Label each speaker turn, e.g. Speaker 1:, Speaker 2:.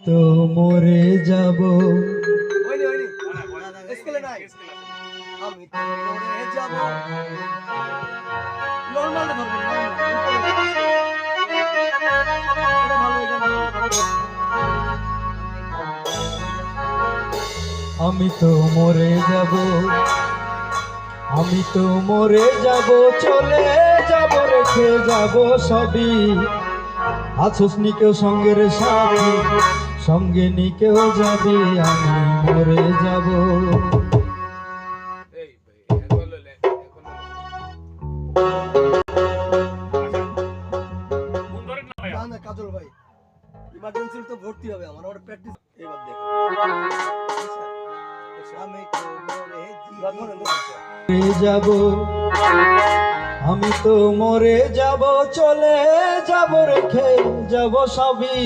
Speaker 1: তো মরে যাব।
Speaker 2: আমি তো মরে যাব। নরমাল ধরবেন, এটা ভালো, এটা ভালো।
Speaker 1: আমি তো মরে যাব, আমি তো মরে যাব, চলে যাব, রেখে যাব সবই। আছোস নি কেউ সঙ্গের সাথী, সঙ্গে নি কেউ যাবি, আমি মরে যাব।
Speaker 2: না না কাজল ভাই, ইমার্জেন্সি তো ভর্তি হবে আমার, আমার প্র্যাকটিস। এবার দেখো, আমি তো
Speaker 1: মরে যাব, আমি তো মরে যাব, চলে যাব, রেখে যাব সবই।